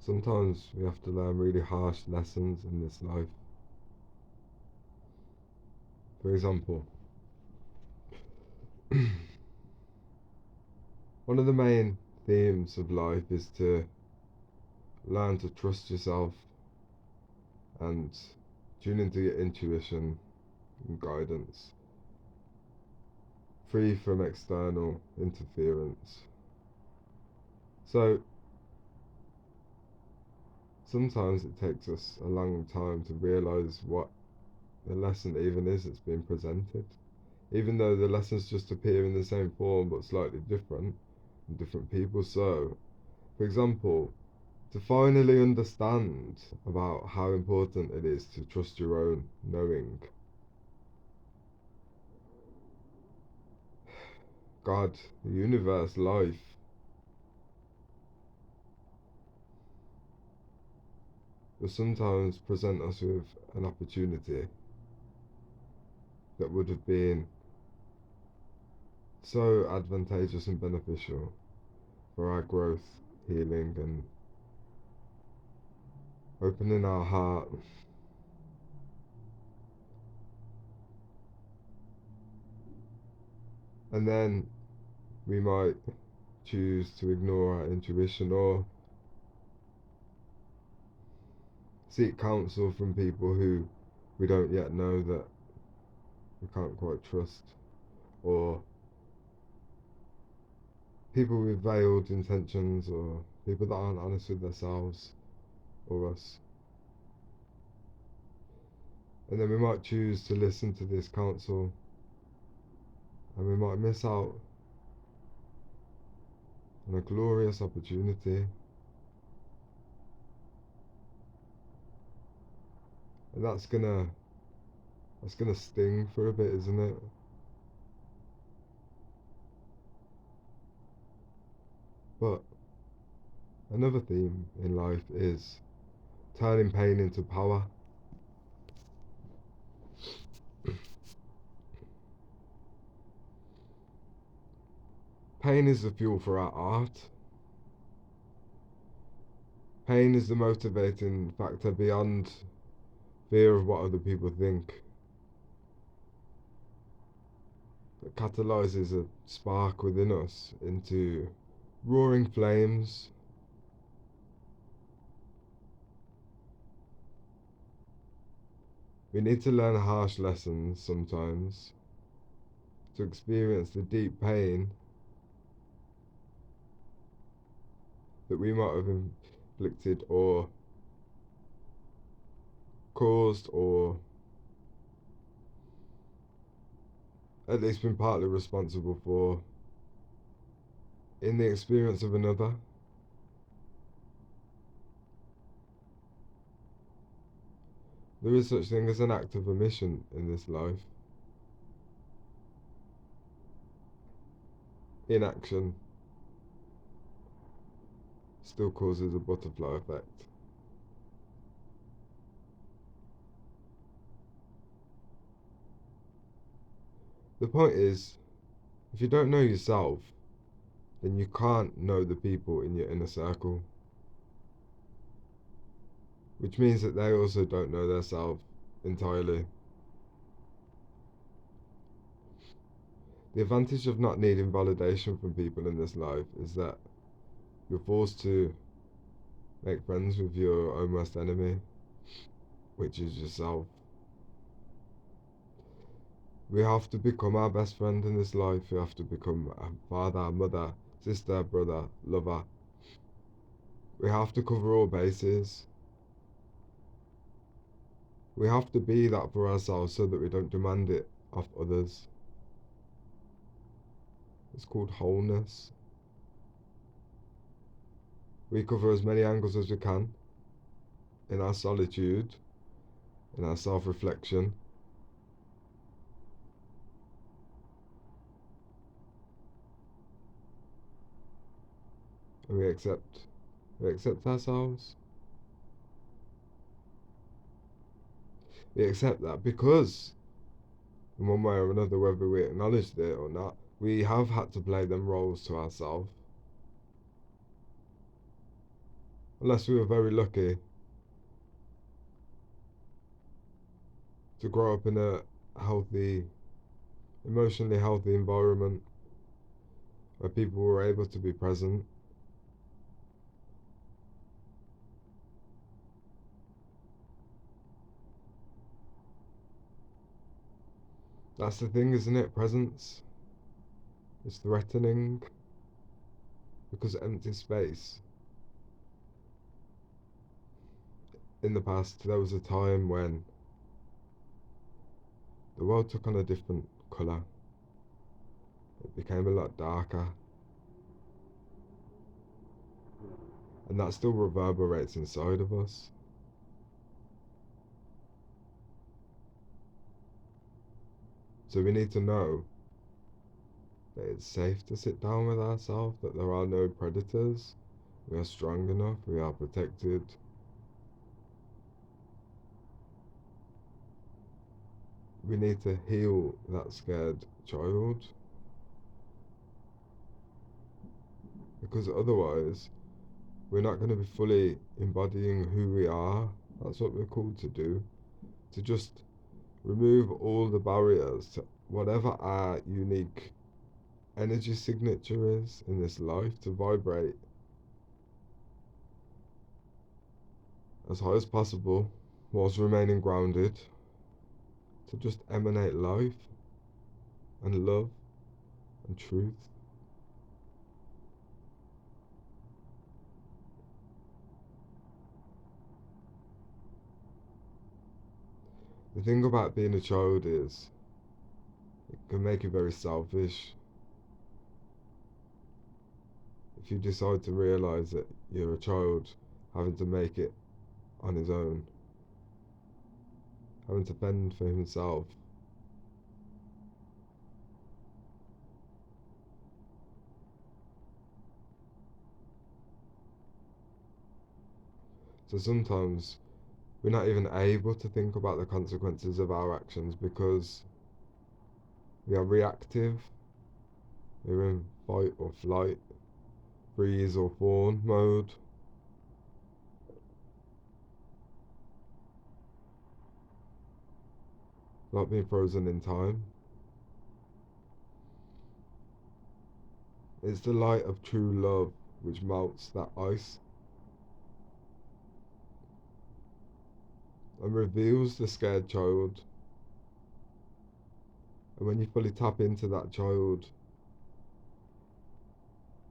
Sometimes we have to learn really harsh lessons in this life. For example, one of the main themes of life is to learn to trust yourself and tune into your intuition and guidance, free from external interference. So, sometimes it takes us a long time to realise what the lesson even is that's being presented, even though the lessons just appear in the same form but slightly different in different people. So, for example, to finally understand about how important it is to trust your own knowing, God, the universe, life, will sometimes present us with an opportunity that would have been so advantageous and beneficial for our growth, healing, and opening our heart. And then we might choose to ignore our intuition or seek counsel from people who we don't yet know that we can't quite trust, or people with veiled intentions, or people that aren't honest with themselves or us. And then we might choose to listen to this counsel, and we might miss out on a glorious opportunity. And that's gonna sting for a bit, isn't it? But another theme in life is turning pain into power. Pain is the fuel for our art. Pain is the motivating factor beyond fear of what other people think. That catalyzes a spark within us into roaring flames. We need to learn harsh lessons sometimes to experience the deep pain that we might have inflicted or caused, or at least been partly responsible for, in the experience of another. There is such thing as an act of omission in this life. Inaction still causes a butterfly effect. The point is, if you don't know yourself, then you can't know the people in your inner circle. Which means that they also don't know their self entirely. The advantage of not needing validation from people in this life is that you're forced to make friends with your own worst enemy, which is yourself. We have to become our best friend in this life. We have to become a father, mother, sister, brother, lover. We have to cover all bases. We have to be that for ourselves so that we don't demand it of others. It's called wholeness. We cover as many angles as we can in our solitude, in our self-reflection. And we accept ourselves. We accept that because, in one way or another, whether we acknowledged it or not, we have had to play them roles to ourselves. Unless we were very lucky to grow up in a healthy, emotionally healthy environment where people were able to be present. That's the thing, isn't it? Presence is threatening because empty space. In the past, there was a time when the world took on a different colour. It became a lot darker. And that still reverberates inside of us. So we need to know that it's safe to sit down with ourselves, that there are no predators, we are strong enough, we are protected. We need to heal that scared child, because otherwise we're not going to be fully embodying who we are. That's what we're called to do, to just remove all the barriers to whatever our unique energy signature is in this life, to vibrate as high as possible whilst remaining grounded, to just emanate life and love and truth. The thing about being a child is it can make you very selfish. If you decide to realize that you're a child having to make it on his own, having to fend for himself, so sometimes we're not even able to think about the consequences of our actions because we are reactive. We're in fight or flight, freeze or fawn mode. Like being frozen in time. It's the light of true love which melts that ice and reveals the scared child. And when you fully tap into that child,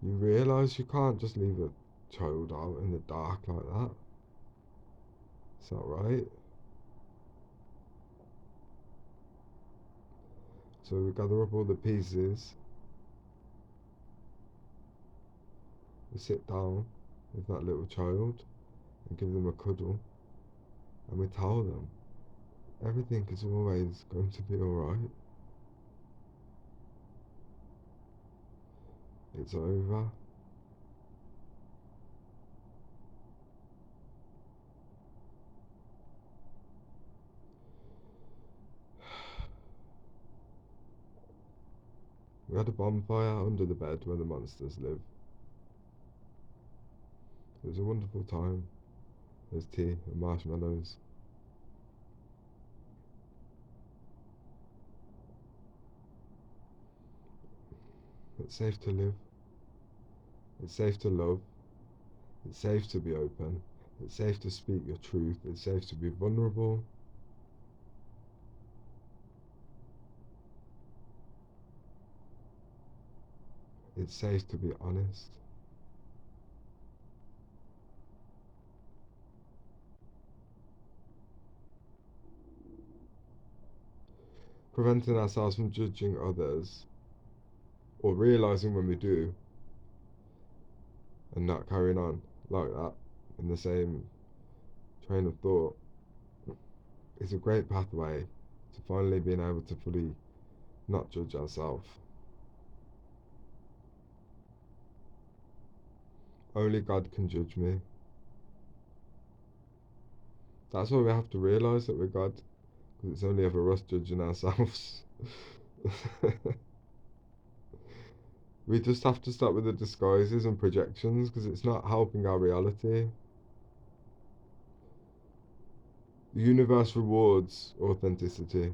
you realise you can't just leave a child out in the dark like that. Is that right? So we gather up all the pieces, we sit down with that little child and give them a cuddle, and we tell them everything is always going to be alright. It's over. We had a bonfire under the bed where the monsters live. It was a wonderful time. There's tea and marshmallows. It's safe to live. It's safe to love. It's safe to be open. It's safe to speak your truth. It's safe to be vulnerable. It's safe to be honest. Preventing ourselves from judging others, or realizing when we do, and not carrying on like that in the same train of thought, is a great pathway to finally being able to fully not judge ourselves. Only God can judge me. That's why we have to realize that we're God, because it's only ever us judging ourselves. We just have to stop with the disguises and projections because it's not helping our reality. The universe rewards authenticity.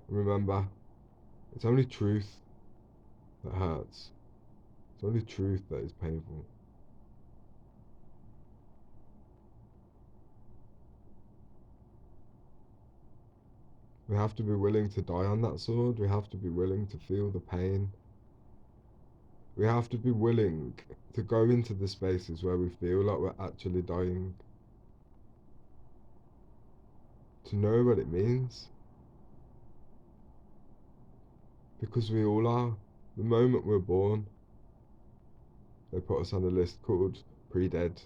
Remember, it's only truth that hurts. It's only truth that is painful. We have to be willing to die on that sword. We have to be willing to feel the pain. We have to be willing to go into the spaces where we feel like we're actually dying. To know what it means. Because we all are. The moment we're born, they put us on a list called pre-dead.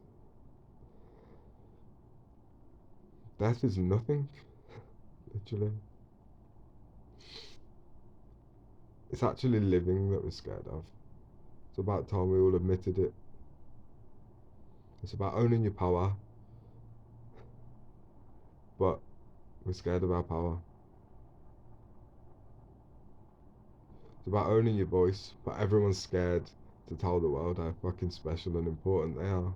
Death is nothing, literally. It's actually living that we're scared of. It's about time we all admitted it. It's about owning your power, but we're scared of our power. It's about owning your voice, but everyone's scared to tell the world how fucking special and important they are.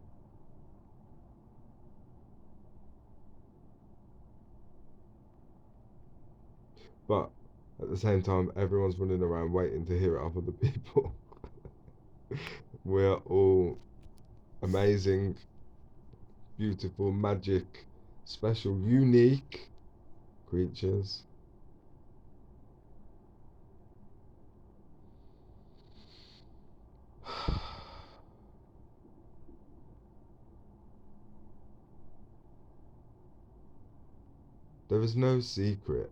But at the same time, everyone's running around waiting to hear it off other people. We're all amazing, beautiful, magic, special, unique creatures. There is no secret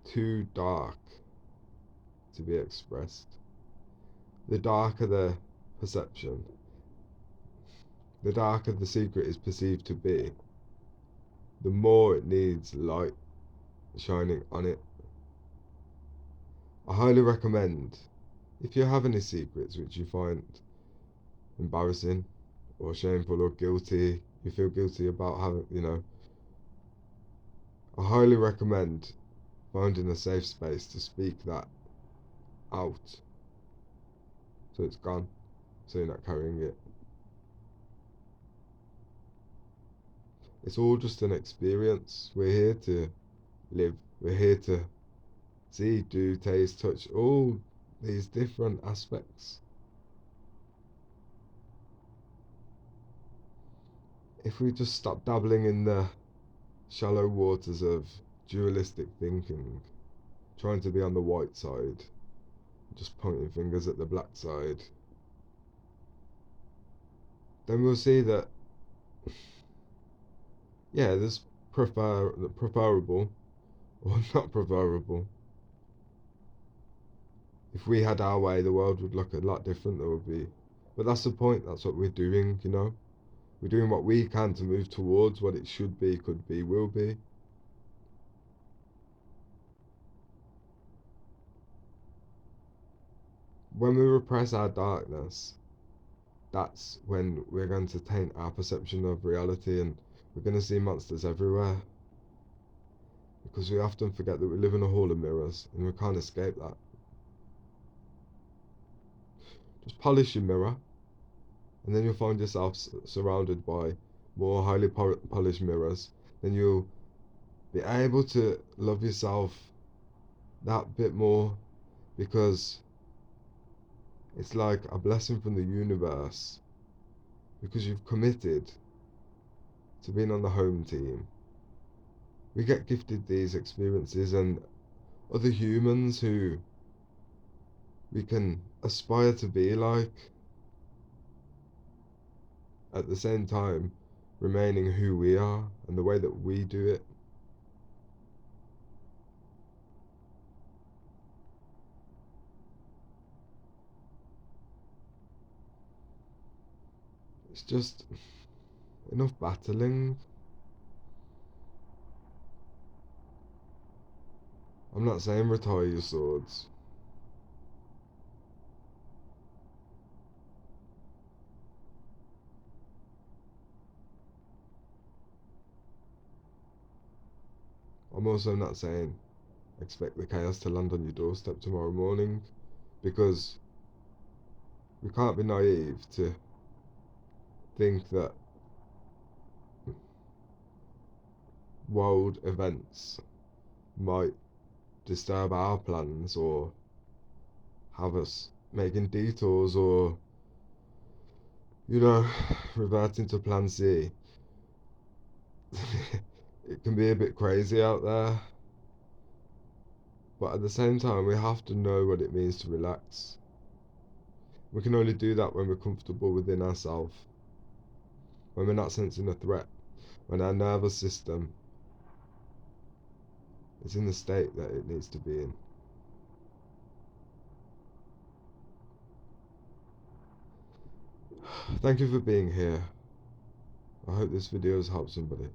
too dark to be expressed. The darker the perception, the darker the secret is perceived to be, the more it needs light shining on it. I highly recommend, if you have any secrets which you find embarrassing or shameful or guilty, you feel guilty about having, I highly recommend finding a safe space to speak that out. So it's gone, so you're not carrying it. It's all just an experience. We're here to live. We're here to see, do, taste, touch, all these different aspects. If we just stop dabbling in the shallow waters of dualistic thinking, trying to be on the white side, just pointing fingers at the black side, then we'll see that, yeah, there's preferable or not preferable. If we had our way, the world would look a lot different. There would be, but that's the point. That's what we're doing. We're doing what we can to move towards what it should be, could be, will be. When we repress our darkness, that's when we're going to taint our perception of reality, and we're going to see monsters everywhere. Because we often forget that we live in a hall of mirrors and we can't escape that. Just polish your mirror, and then you'll find yourself surrounded by more highly polished mirrors. Then you'll be able to love yourself that bit more, because it's like a blessing from the universe, because you've committed to being on the home team. We get gifted these experiences and other humans who we can aspire to be like, at the same time remaining who we are and the way that we do it. It's just enough battling. I'm not saying retire your swords. I'm also not saying expect the chaos to land on your doorstep tomorrow morning, because we can't be naive to think that world events might disturb our plans or have us making detours or, you know, reverting to plan C. It can be a bit crazy out there, but at the same time, we have to know what it means to relax. We can only do that when we're comfortable within ourselves, when we're not sensing a threat, when our nervous system is in the state that it needs to be in. Thank you for being here. I hope this video has helped somebody.